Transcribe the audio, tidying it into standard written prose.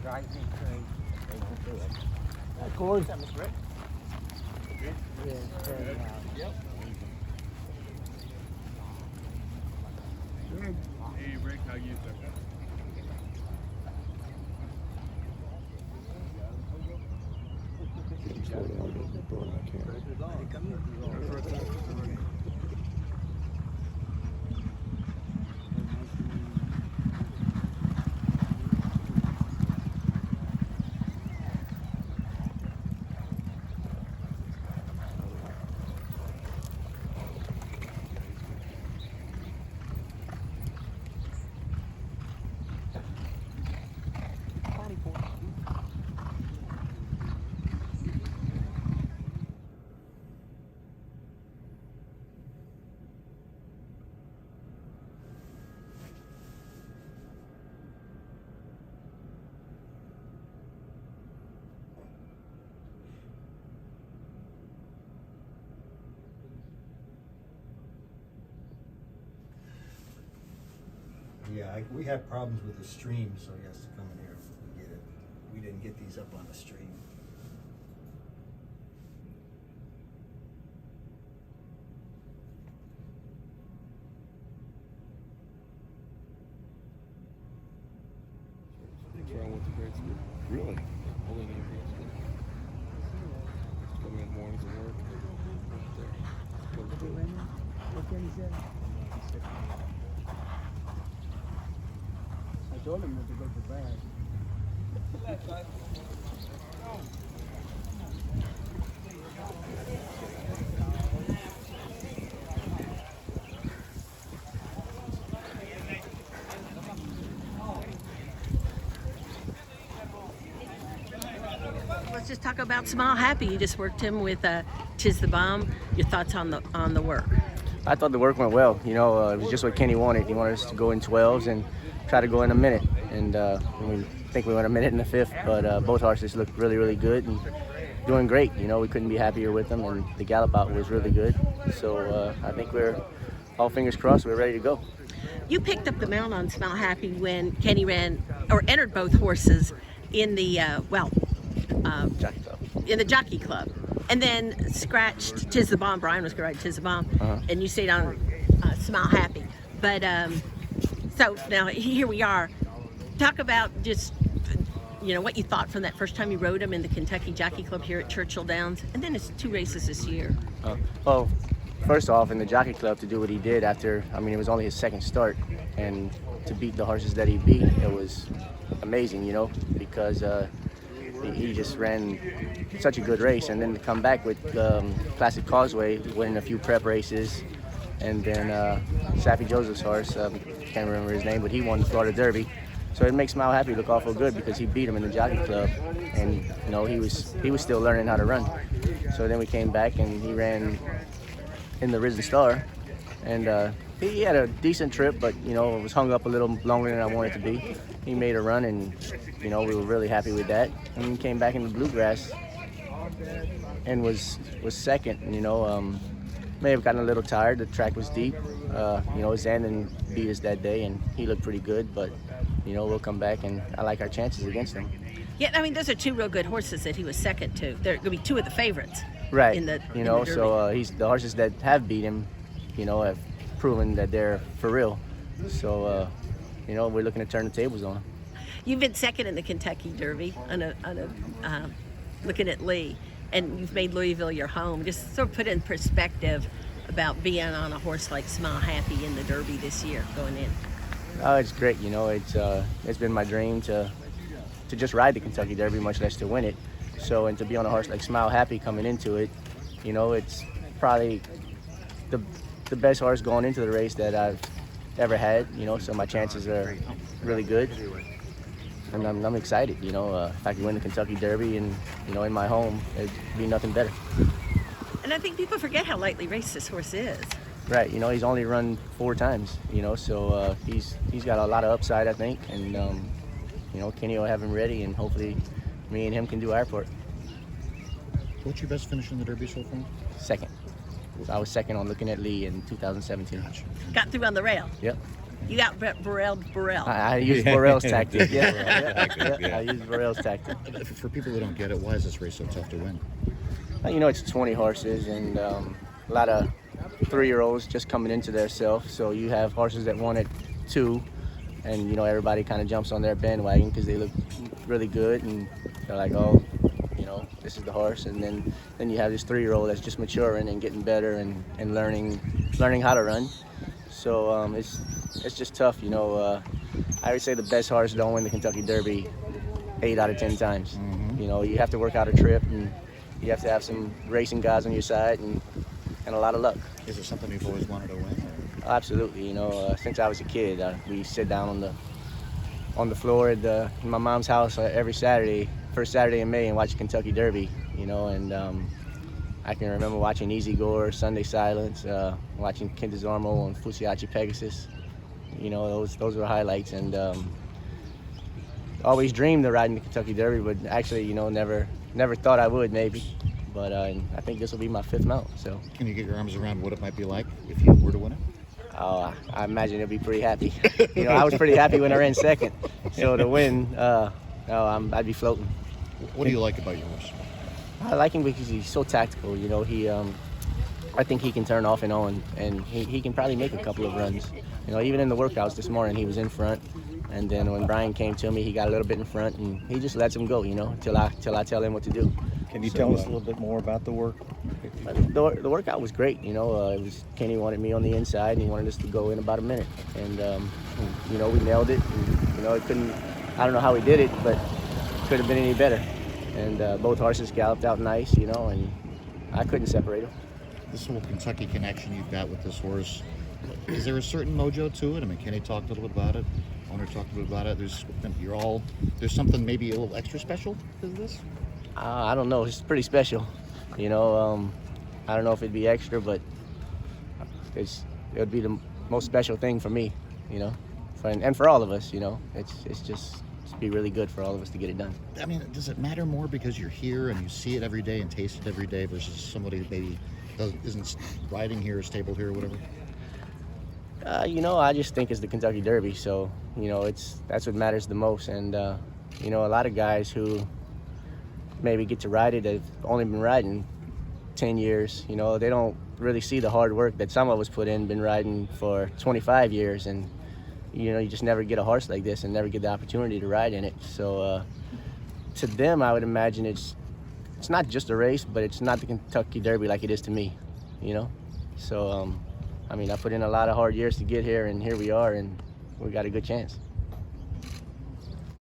drives me crazy. They won't do it. Corey. What's up, Mr. Rick? Yeah, it's very loud. Yep. Hey, Rick, how you doing? Yeah, we have problems with the stream, so he has to come in here and get it. We didn't get these up on the stream. What's wrong with the great school? Really? Holy name great school. Coming in the mornings and work. What can he say? I told him not to go to bed. Let's just talk about Smile Happy. You just worked him with Tiz the Bomb. Your thoughts on the work? I thought the work went well. You know, it was just what Kenny wanted. He wanted us to go in 12s and try to go in a minute. And we think we went a minute in the fifth, but both horses looked really, really good and doing great. You know, we couldn't be happier with them, and the gallop out was really good. So I think we're all fingers crossed. We're ready to go. You picked up the mount on Smile Happy when Kenny ran or entered both horses in the Jockey Club. in the Jockey Club, and then scratched Tiz the Bomb. Brian was going to ride Tiz the Bomb, and you stayed on Smile Happy. But so now here we are. Talk about just what you thought from that first time you rode him in the Kentucky Jockey Club here at Churchill Downs, and then it's 2 races this year. Well, first off, in the Jockey Club, to do what he did after, it was only his second start, and to beat the horses that he beat, it was amazing, because he just ran such a good race, and then to come back with Classic Causeway, winning a few prep races, and then Saffy Joseph's horse, can't remember his name, but he won the Florida Derby. So it makes Smile Happy look awful good because he beat him in the Jockey Club, and he was still learning how to run. So then we came back and he ran in the Risen Star, and he had a decent trip, but it was hung up a little longer than I wanted it to be. He made a run, and we were really happy with that. And he came back in the Bluegrass and was second. May have gotten a little tired. The track was deep. Zandon beat us that day, and he looked pretty good. But we'll come back, and I like our chances against him. Yeah, those are 2 real good horses that he was second to. They're going to be 2 of the favorites. Right. In the so he's the horses that have beat him. Have proven that they're for real. So we're looking to turn the tables on him. You've been second in the Kentucky Derby looking at Lee, and you've made Louisville your home. Just sort of put in perspective about being on a horse like Smile Happy in the Derby this year going in. Oh, it's great. It's been my dream to just ride the Kentucky Derby, much less to win it. So, and to be on a horse like Smile Happy coming into it, it's probably the best horse going into the race that I've ever had. So my chances are really good, and I'm excited. If I can win the Kentucky Derby and in my home, it'd be nothing better. And I think people forget how lightly raced this horse is. Right, he's only run 4 times, so he's got a lot of upside, I think, and Kenny will have him ready, and hopefully me and him can do our part. What's your best finish in the Derby so far? Second. I was second on Looking at Lee in 2017. Got through on the rail. Yep. You got Burrell. I use Burrell's tactic. Yeah. Yeah. I use Burrell's tactic. For people who don't get it, why is this race so tough to win? You know, it's 20 horses and a lot of 3-year-olds just coming into their self. So you have horses that won at 2, and you know everybody kind of jumps on their bandwagon because they look really good, and they're like, oh, you know, this is the horse. And then you have this 3-year-old that's just maturing and getting better and learning how to run. So it's just tough, you know. I would say the best horse don't win the Kentucky Derby 8 out of 10 times. Mm-hmm. You know, you have to work out a trip, and you have to have some racing guys on your side and a lot of luck. Is it something you've always wanted to win? Or? Absolutely. You know, since I was a kid, we sit down on the floor at in my mom's house every Saturday, first Saturday in May, and watch the Kentucky Derby. You know, and I can remember watching Easy Gore, Sunday Silence, watching Quintezormo and Fusiachi Pegasus. You know, those were highlights, and always dreamed of riding the Kentucky Derby, but actually, you know, never thought I would, maybe. But I think this will be my 5th mount. So. Can you get your arms around what it might be like if you were to win it? Oh, I imagine it'll be pretty happy. You know, I was pretty happy when I ran 2nd. So to win, I'd be floating. What do you like about your horse? I like him because he's so tactical. You know, I think he can turn off and on, and he can probably make a couple of runs. You know, even in the workouts this morning, he was in front. And then when Brian came to me, he got a little bit in front, and he just lets him go, you know, till I tell him what to do. Can you tell us a little bit more about the work? The workout was great, you know. Kenny wanted me on the inside, and he wanted us to go in about a minute. And, you know, we nailed it. And, you know, I don't know how we did it, but it could have been any better. And both horses galloped out nice, you know, and I couldn't separate them. This whole Kentucky connection you've got with this horse, is there a certain mojo to it? I mean, Kenny talked a little bit about it. Owner talked a little bit about it. There's something maybe a little extra special to this? I don't know. It's pretty special, you know. I don't know if it'd be extra, but it would be the most special thing for me, you know, and for all of us, you know. It's just be really good for all of us to get it done. I mean, does it matter more because you're here and you see it every day and taste it every day versus somebody that maybe isn't riding here or stabled here or whatever? You know, I just think it's the Kentucky Derby, so, you know, that's what matters the most. And, you know, a lot of guys who maybe get to ride it have only been riding 10 years. You know, they don't really see the hard work that some of us put in, been riding for 25 years. And, you know, you just never get a horse like this and never get the opportunity to ride in it. So to them, I would imagine it's not just a race, but it's not the Kentucky Derby like it is to me, you know? So, I mean, I put in a lot of hard years to get here, and here we are, and we got a good chance.